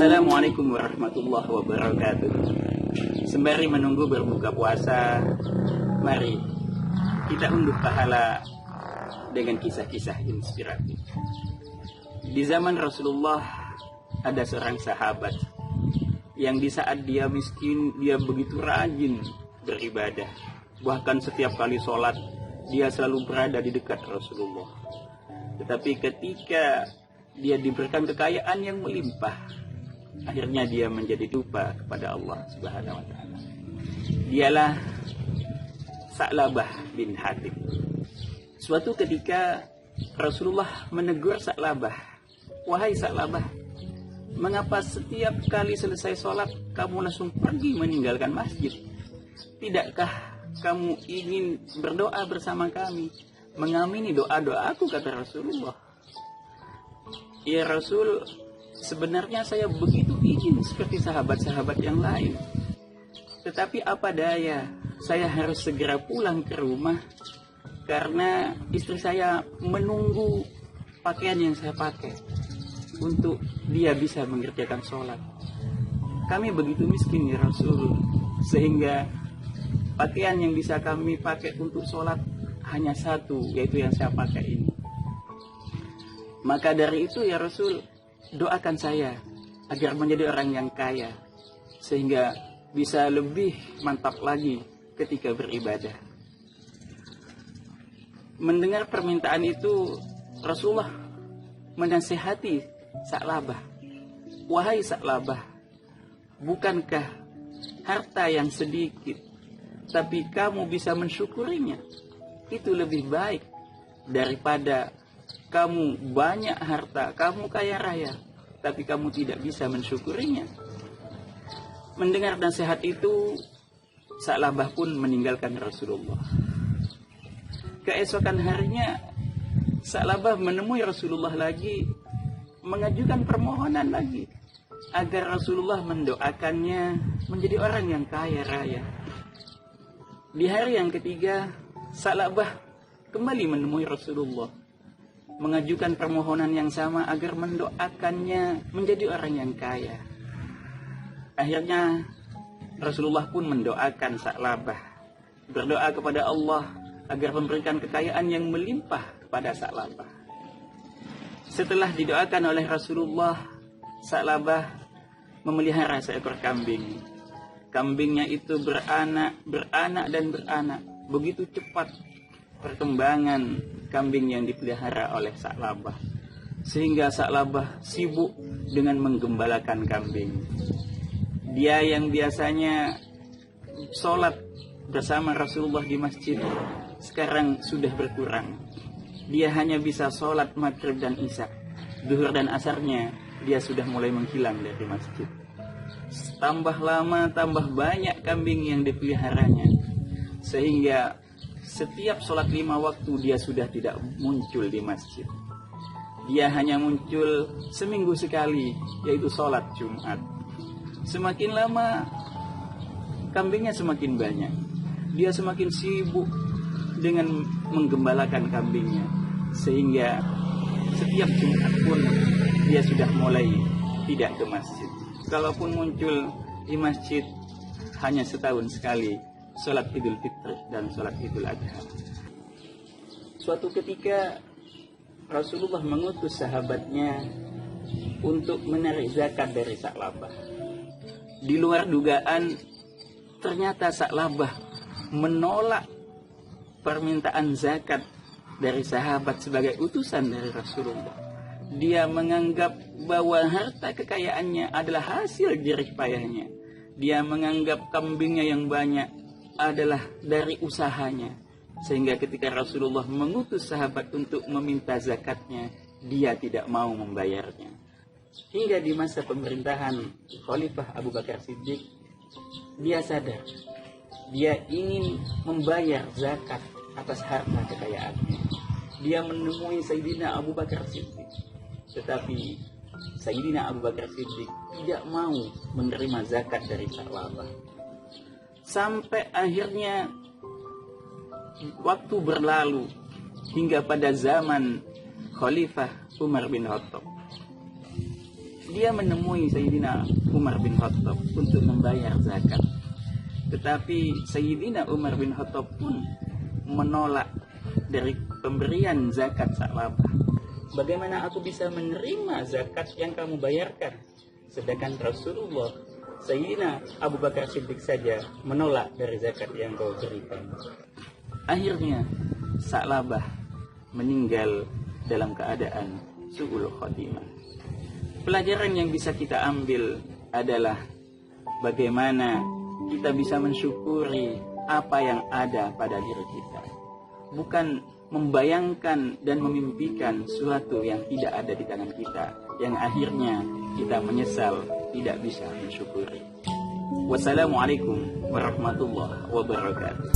Assalamualaikum warahmatullahi wabarakatuh. Sembari menunggu berbuka puasa, mari kita unduh pahala dengan kisah-kisah inspiratif. Di zaman Rasulullah ada seorang sahabat yang di saat dia miskin, dia begitu rajin beribadah. Bahkan setiap kali sholat, dia selalu berada di dekat Rasulullah. Tetapi ketika dia diberikan kekayaan yang melimpah, akhirnya dia menjadi lupa kepada Allah Subhanahu wa Ta'ala. Dialah Sa'labah bin Hatib. Suatu ketika Rasulullah menegur Sa'labah, "Wahai Sa'labah, mengapa setiap kali selesai sholat kamu langsung pergi meninggalkan masjid? Tidakkah kamu ingin berdoa bersama kami, mengamini doa-doaku?" kata Rasulullah. "Ya Rasul, sebenarnya saya begitu ingin seperti sahabat-sahabat yang lain. Tetapi apa daya, saya harus segera pulang ke rumah karena istri saya menunggu pakaian yang saya pakai untuk dia bisa mengerjakan sholat. Kami begitu miskin ya Rasul, sehingga pakaian yang bisa kami pakai untuk sholat hanya satu, yaitu yang saya pakai ini. Maka dari itu ya Rasul, doakan saya agar menjadi orang yang kaya, sehingga bisa lebih mantap lagi ketika beribadah." Mendengar permintaan itu, Rasulullah menasihati Sa'labah, "Wahai Sa'labah, bukankah harta yang sedikit tapi kamu bisa mensyukurinya, itu lebih baik daripada kamu banyak harta, kamu kaya raya, tapi kamu tidak bisa mensyukurinya?" Mendengar nasihat itu, Sa'labah pun meninggalkan Rasulullah. Keesokan harinya, Sa'labah menemui Rasulullah lagi, mengajukan permohonan lagi agar Rasulullah mendoakannya menjadi orang yang kaya raya. Di hari yang ketiga, Sa'labah kembali menemui Rasulullah, mengajukan permohonan yang sama agar mendoakannya menjadi orang yang kaya. Akhirnya Rasulullah pun mendoakan Sa'labah, berdoa kepada Allah agar memberikan kekayaan yang melimpah kepada Sa'labah. Setelah didoakan oleh Rasulullah, Sa'labah memelihara seekor kambing. Kambingnya itu beranak dan beranak. Begitu cepat perkembangan kambing yang dipelihara oleh Sa'labah, sehingga Sa'labah sibuk dengan menggembalakan kambing. Dia yang biasanya sholat bersama Rasulullah di masjid, sekarang sudah berkurang. Dia hanya bisa sholat maghrib dan isya. Zuhur dan asarnya dia sudah mulai menghilang dari masjid. Tambah lama tambah banyak kambing yang dipeliharanya, sehingga setiap sholat 5 waktu dia sudah tidak muncul di masjid. Dia hanya muncul seminggu sekali, yaitu sholat Jumat. Semakin lama kambingnya semakin banyak. Dia semakin sibuk dengan menggembalakan kambingnya, sehingga setiap Jumat pun dia sudah mulai tidak ke masjid. Kalaupun muncul di masjid, hanya setahun sekali, sholat Idul Fitri dan sholat Idul Adha. Suatu ketika Rasulullah mengutus sahabatnya untuk menarik zakat dari Sa'labah. Di luar dugaan, ternyata Sa'labah menolak permintaan zakat dari sahabat sebagai utusan dari Rasulullah. Dia menganggap bahwa harta kekayaannya adalah hasil jerih payahnya. Dia menganggap kambingnya yang banyak adalah dari usahanya. Sehingga ketika Rasulullah mengutus sahabat untuk meminta zakatnya, dia tidak mau membayarnya. Hingga di masa pemerintahan Khalifah Abu Bakar Siddiq, dia sadar dia ingin membayar zakat atas harta kekayaannya. Dia menemui Sayyidina Abu Bakar Siddiq, tetapi Sayyidina Abu Bakar Siddiq tidak mau menerima zakat dari Sa'labah. Sampai akhirnya waktu berlalu hingga pada zaman Khalifah Umar bin Khattab. dia menemui Sayyidina Umar bin Khattab untuk membayar zakat. Tetapi Sayyidina Umar bin Khattab pun menolak dari pemberian zakat salabah. Bagaimana aku bisa menerima zakat yang kamu bayarkan? Sedangkan Rasulullah, Sayyidina Abu Bakar Siddiq saja menolak dari zakat yang kau berikan. Akhirnya Sa'labah meninggal dalam keadaan su'ul khotimah. Pelajaran yang bisa kita ambil adalah bagaimana kita bisa mensyukuri apa yang ada pada diri kita, bukan membayangkan dan memimpikan sesuatu yang tidak ada di tangan kita, yang akhirnya kita menyesal tidak bisa mensyukuri. Wassalamualaikum warahmatullahi wabarakatuh.